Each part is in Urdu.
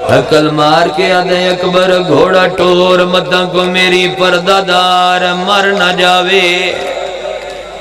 عقل مار کے آدھے اکبر گھوڑا ٹور مدہ کو میری پردہ دار مر نہ جاوے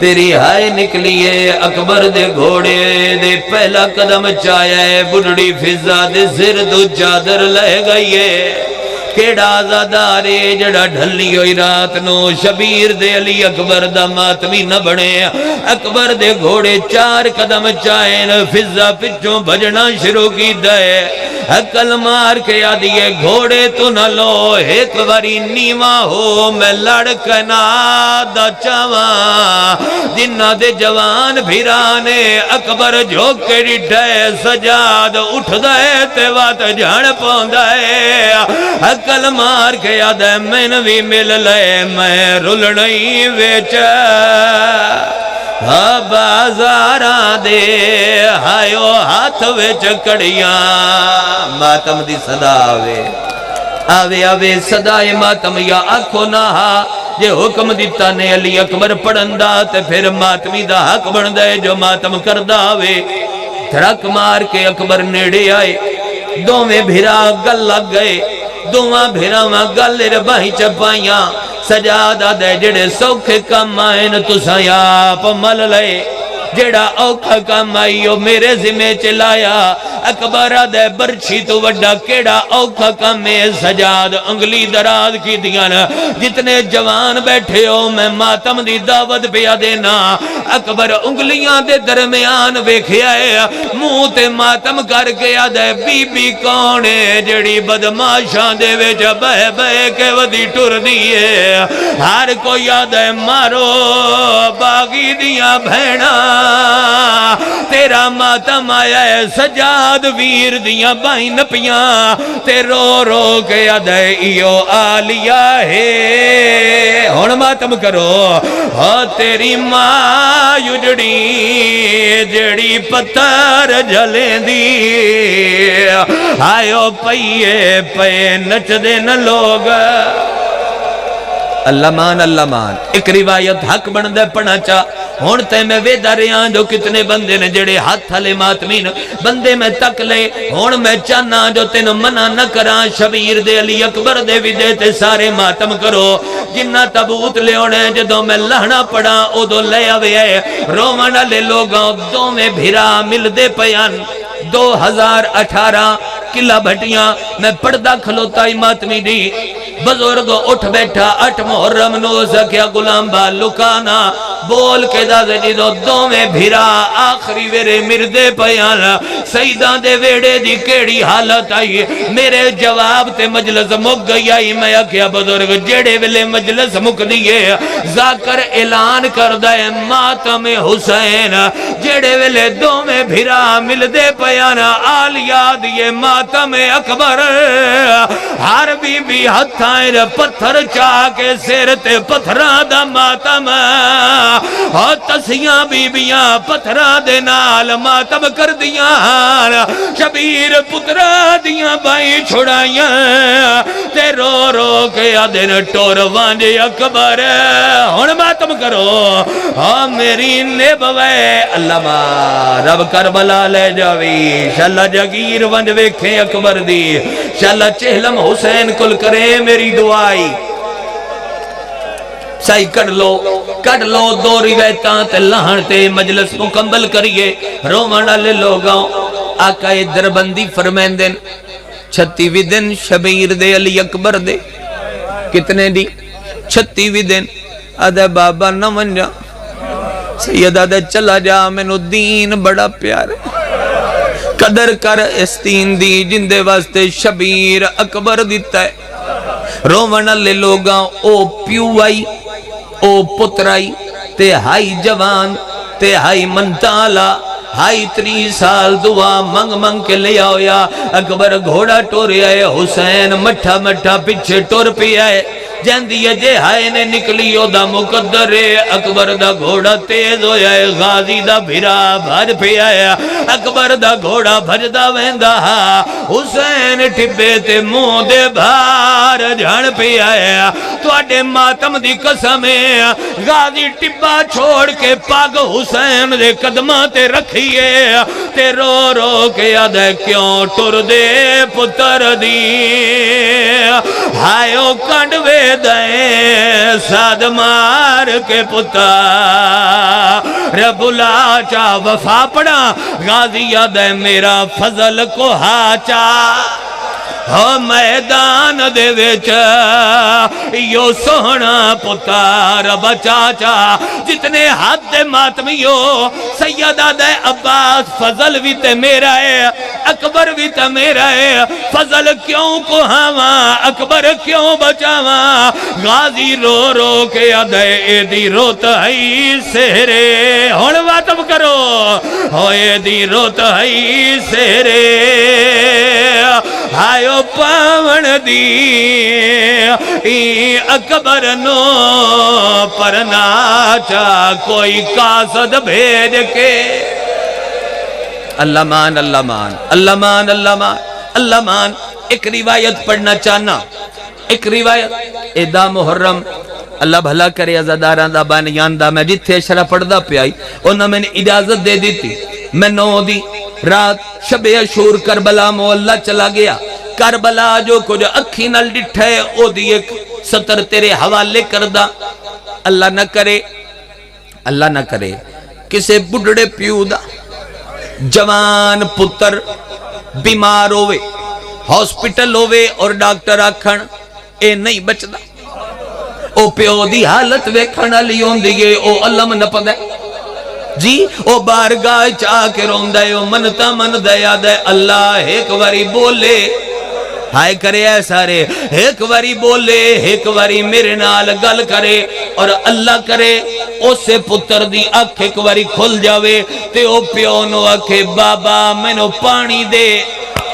تیری ہائے نکلیے اکبر دے گھوڑے دے پہلا قدم چاہے بڑھڑی فضا دے سر دو چادر لے گئیے کیڑا آزادارے جڑا ڈھلی ہوئی رات نو شبیر دے علی اکبر دا ماتمی نہ بڑھے اکبر دے گھوڑے 4 قدم چاہیں فضا پچھوں بجنا شروع کی دے عقل مار کے آدھیے گھوڑے تو نہ لو ایک باری نیواں ہو میں لڑکنا دا چاواں جنہ دے جوان بھیرانے اکبر جھوک کے ڈٹھے سجاد اٹھ دے تے وات جھڑ پون دے عقل مار کے آدھے میں نوی مل لے میں رلنی ویچ بازاراں دے ہائیو ہاتھ وچ کڑیاں ماتم دی صدا آوے آوے صدای ماتم یا آنکھو نہ یہ حکم دیتا نے علی اکبر پڑھندا تے پھر ماتمی دا حق بن دے جو ماتم کردہ آوے دھڑک مار کے اکبر نیڑے آئے دو میں بھیرا گل لگ گئے دوہاں بھیرا ماں گل رباہی چپائیاں سجادہ دے جڑے سوکھے کام آئین تو سیاپ مل لے جڑا اوکھا کام آئیو میرے ذمہ چلایا اکبر دے برچھی تو وڈا کیڑا اوکھا کام میں سجاد انگلی دراز کی دیانا جتنے جوان بیٹھے ہو میں ماتم دی دعوت پیا دینا اکبر انگلیاں دے درمیان بیکھے آئے منہ تے ماتم کر کے آدھے بی بی کونے جڑی بدماشاں دے ویچ بہ بہ کے ودی ٹر دیئے ہر کوئی آدھے مارو باغی دیا بھینا تیرا ماتم آیا ہے سجاد ویر دیا بائی نپیاں تے رو رو کے آدھے ایو آلیا ہے ہون ماتم کرو تیری ماں یجڑی جڑی پتھر جلیں دی آئیو پئیے پئے نچ دین لوگ اللہ مان ایک روایت حق بندے پڑھنا چاہ ہونتے میں ویدہ ریاں جو کتنے بندے نے جڑے ہاتھ ہلے ماتمین بندے میں تک لے ہون میں چاہنا جو تینو منع نہ کران شبیر دے علی اکبر دے بھی دیتے سارے ماتم کرو جنہ تبوت لے ہونے جدو میں لہنا پڑا او دو لے آوے رومانہ لے لوگاں دو میں بھیرا مل دے پیان 2018 قلعہ بھٹیاں میں پردہ کھلوتا ہی ماتمی دی بزرگ اٹھ بیٹھا 8 محرم نو سکیا غلام با لکانا بول کے دازے جدو دو میں بھیرا آخری ویرے مردے پیانا سیدان دے ویڑے دی کیڑی حالت آئی میرے جواب تے مجلس مک گئی آئی میں کیا بزرگ جیڑے ویلے مجلس مک دیئے ذاکر اعلان کر دائے ماتم حسین جیڑے ویلے دو میں بھیرا مردے پیانا آلیا دیئے ماتم اکبر ہر بی بی ہتھائیں پتھر چاہ کے سیرتے پتھران دا ماتم اور تسیاں بیبیاں پتھران دے نال ماتم کر دیاں شبیر پتران دیاں بائی چھڑائیاں تے رو رو کے آدھن ٹور وانجے اکبر ہون ماتم کرو ہاں میری نبوے اللہ ماں رب کربلا لے جاوی شاللہ جگیر ونج ویکھیں اکبر دی شاللہ چہلم حسین کل کرے میری دعائی سائی کڑ لو دو روایتاں تے لہن تے مجلس مکمل کریے رومانہ لے لوگاں آقا دربندی فرمین دن 36 دن شبیر دے علی اکبر دے کتنے دی 36 دن آدھے بابا نہ من جا سید آدھے چلا جا میں دین بڑا پیارے قدر کر اس دین دی جندے واسطے شبیر اکبر دیتا ہے رومانہ لے لوگاں او پیو آئی او پتر آئی تے ہائی جوان تے ہائی منتالا ہائی 30 سال دعا منگ منگ کے لے آیا اکبر گھوڑا ٹورے آئے حسین مٹھا مٹھا پچھے ٹور پی آئے جاندی ہے جے ہائے نے نکلی او دا مقدر ہے اکبر دا گھوڑا تیز ہویا ہے غازی دا بھرا بھج پیا ہے اکبر دا گھوڑا بھجدا ویندا حسین ٹھبے تے منہ دے بھار جھڑ پیا ہے تواڈے ماتم دی قسم ہے غازی ٹبا چھوڑ کے پگ حسین دے قدماں تے رکھیے تے رو رو کے آدھے کیوں ٹر دے پتر دی ہائیو کنڈوے دیں ساد مار کے پتر بلا چا وفا پڑا غازی آدھے میرا فضل کو ہاچا میدان دے وچ یو سونا پتار بچاچا جتنے حد ماتمیو سیدہ دے عباس فضل بھی تے میرا ہے اکبر بھی تے میرا ہے فضل کیوں کو ہاں اکبر کیوں بچاواں غازی رو رو کے ادھے اے دی روت ہی سہرے ہون واتم کرو ہوئے دی روت ہی سہرے ہائیو پاون دی اکبر نو پرنا چا کوئی قاصد بھیج کے اللہ مان اللہ مان اللہ مان اللہ مان اللہ مان ایک روایت پڑھنا چاہنا ایک روایت ایدہ محرم اللہ بھلا کرے ازاداران دا بانیان دا میں جتھے شرح پڑھ دا پہ آئی انہوں میں نے اجازت دے دی تھی میں نو دی رات شب عاشور کربلا مولا چلا گیا کربلا جو کچھ اکھی نل ڈٹھے او دی ایک سطر تیرے حوالے کردہ اللہ نہ کرے کسے بڑھڑے پیو دا جوان پتر بیمار ہوئے ہاسپٹل ہوئے اور ڈاکٹر آکھن اے نہیں بچدا او پیو دی حالت ویکھن لیون دیئے او علم نہ پدے جی او بارگاہ چاہ کے رون دے او منتا من دیا دے اللہ ایک واری بولے ہائے کرے اے سارے ایک واری بولے ایک واری میرے نال گل کرے اور اللہ کرے اسے پتر دی اکھ ایک واری کھل جاوے تے او پیونو اکھے بابا میں نو پانی دے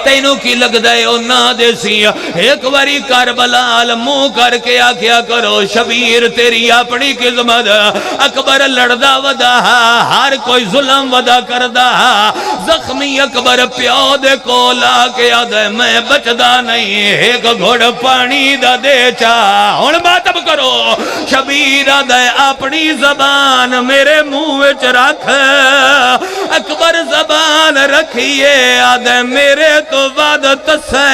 تینوں کی لگ دائے او نا دے سی ایک واری کربلال منہ کر کے آکھیا کرو شبیر تیری اپنی قسمت اکبر لڑدا ودا ہر کوئی ظلم ودا کردا زخمی اکبر پیو دے کو لا کے آدھے میں بچدا نہیں ایک گھڑ پانی دا دے چاہ ہون باتب کرو شبیر آدھے اپنی زبان میرے منہ وچ رکھ اکبر زبان رکھیے آدھے میرے تو وعدت سے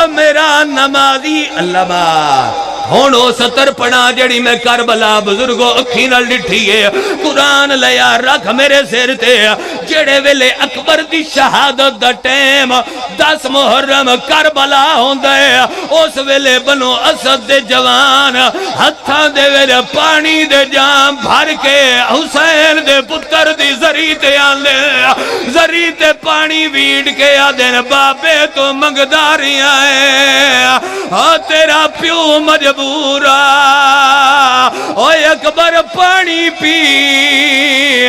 میرا نمازی اللہ بات ہونو ستر پڑا جڑی میں کربلا بزرگو اکھی نل ڈٹھیے قرآن لیا رکھ میرے سیر تے جڑے ویلے اکبر دی شہادت دا ٹیم 10 محرم کربلا ہون دے اس ویلے بنو اسد دے جوان ہتھاں دے ویلے پانی دے جام بھر کے حسین دے پتر دی زری تے آن دے زری تے پانی ویڈ کے آدھیں بابے تو منگداری آئے تیرا پیو مجبورا اوہ اکبر پانی پی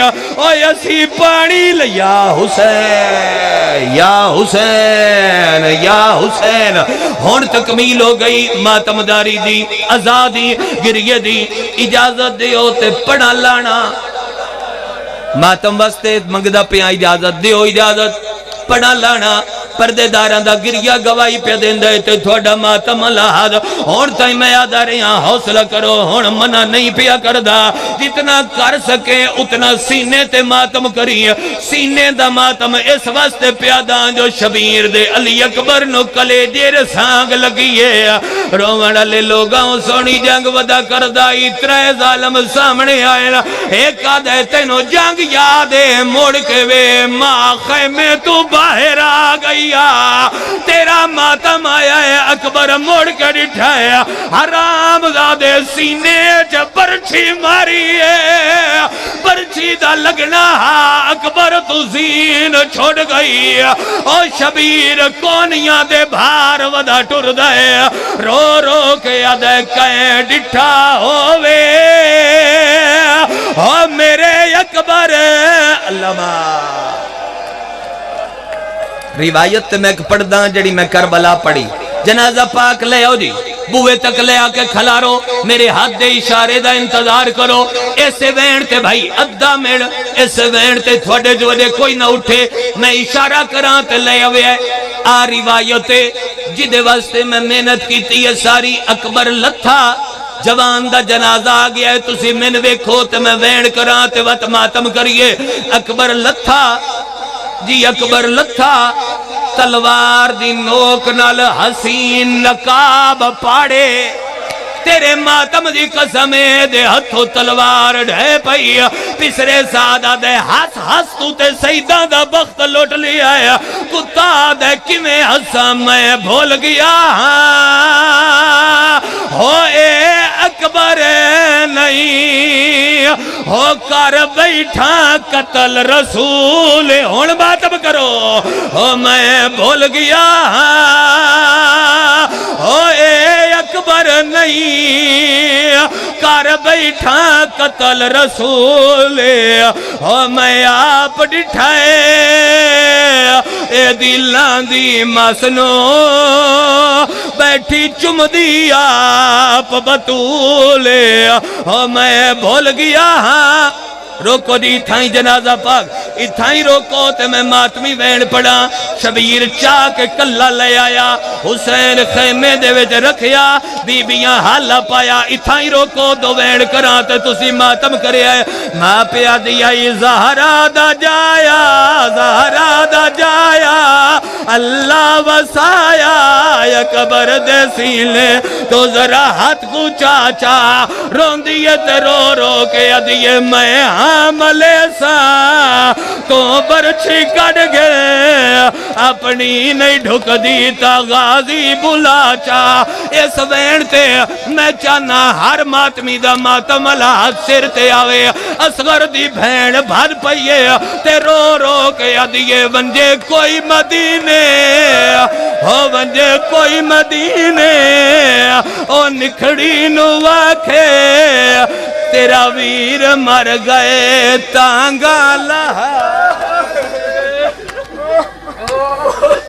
اوہ اسی پانی لیا حسین یا حسین یا حسین ہون تکمیل ہو گئی ماتمداری دی آزادی گریہ دی اجازت دیو تے پڑھا لانا ماتم واسطے منگدہ پہ اجازت دیو اجازت پڑھا لانا پردے داران دا گریہ گواہی پہ دین دے تے تھوڑا ماتم لہاد ہون تائی میں یاد آ رہی ہاں حوصلہ کرو ہون منع نہیں پیا کردہ جتنا کر سکے اتنا سینے تے ماتم کری سینے دا ماتم اس واسطے پیادان جو شبیر دے علی اکبر نو کلے جیر سانگ لگیے رومن علی لوگاں سونی جنگ ودا کردہ اترے ظالم سامنے آئے ایک آدھے تینو جنگ یادے موڑ کے وے ماں خیمے تو باہر آ گئی تیرا ماتم آیا ہے اکبر موڑ کر اٹھایا حرام زادے سینے جب برچھی ماری ہے برچھی دا لگنا اکبر تو زین چھوڑ گئی او شبیر کونیاں دے بھار ودا ٹر دے رو رو کے آدھے کہیں ڈٹھا ہووے او میرے اکبر اللہ ماں روایت میں ایک پڑھ دا جڑی میں کربلا پڑھی جنازہ پاک لے آؤ جی بوئے تک لے آ کے کھلارو میرے ہاتھ دے اشارے دا انتظار کرو ایسے وین تے بھائی ادھا میڑ ایسے وین تے تھوڑے جو دے کوئی نہ اٹھے میں اشارہ کران تے لے ہوئے آ روایتے جدے واسطے میں محنت کی تھی یہ ساری اکبر لتھا جوان دا جنازہ آ گیا ہے تسی من ویکھو تے میں وین کران تے وط ماتم کریے اکبر لتھا جی اکبر لتھا تلوار دی نوک نال حسین نقاب پاڑے تیرے ماتم دی قسمیں دے ہتھو تلوار ڈھے پئی پسرے سادہ دے ہس ہس تو تے سیدہ دا بخت لوٹ لیا ہے کتا دے کمیں ہسا میں بھول گیا ہو اے اکبر نہیں ہو کر بیٹھا قتل رسول ہون باتم کرو ہو میں بھول گیا ہو اے اکبر نہیں کر بیٹھا قتل رسول ہو میں آپ ڈٹھائے اے دلان دی مسنو بیٹھی چم دی آپ بطولے ہو میں بھول گیا ہاں روکو دی تھائیں جنازہ پاک اتھائیں روکو تے میں ماتمی وین پڑا شبیر چاہ کے کلہ لے آیا حسین خیمے دے وچ رکھیا بی بیاں حالہ پایا اتھائیں روکو دو وین کران تے تسی ماتم کرے آئے ماں پیا دیا زہرا دا جایا زہرا دا جایا اللہ وسایا یا قبر دے سیلے تو ذرا ہاتھ کو چاچا رون دیئے تے رو رو کے ادیئے میں حاملے سا تو برچھی کڑ گئے اپنی نہیں ڈھک دیتا غازی بلا چاہ اس وین تے میں چاہنا ہر ماتمی دا ماتم اللہ سر تے آوے اصغر دی بھین بھر پئیے تے رو رو کے ادیئے ونجے کوئی مدینے ہو ونجے کوئی مدینے او نکھڑی نو آکھے تیرا ویر مر گئے تانگا لہا